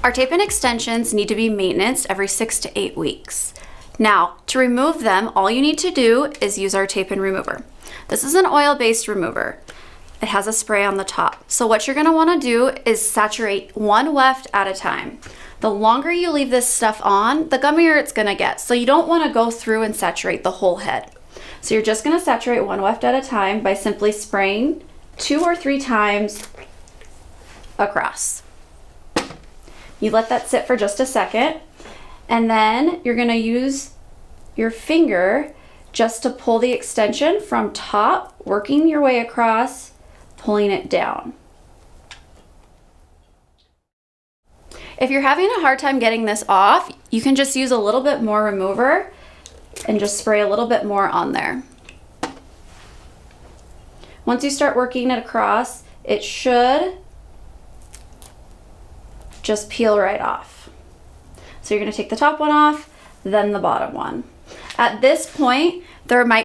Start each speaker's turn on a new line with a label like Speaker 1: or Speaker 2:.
Speaker 1: Our tape and extensions need to be maintained every 6 to 8 weeks. Now, to remove them, all you need to do is use our tape and remover. This is an oil-based remover. It has a spray on the top. So what you're gonna wanna do is saturate one weft at a time. The longer you leave this stuff on, the gummier it's gonna get. So you don't wanna go through and saturate the whole head. So you're just gonna saturate one weft at a time by simply spraying 2 or 3 times across. You let that sit for just a second, and then you're gonna use your finger just to pull the extension from top, working your way across, pulling it down. If you're having a hard time getting this off, you can just use a little bit more remover and just spray a little bit more on there. Once you start working it across, it should just peel right off. So you're gonna take the top one off, then the bottom one. At this point, there might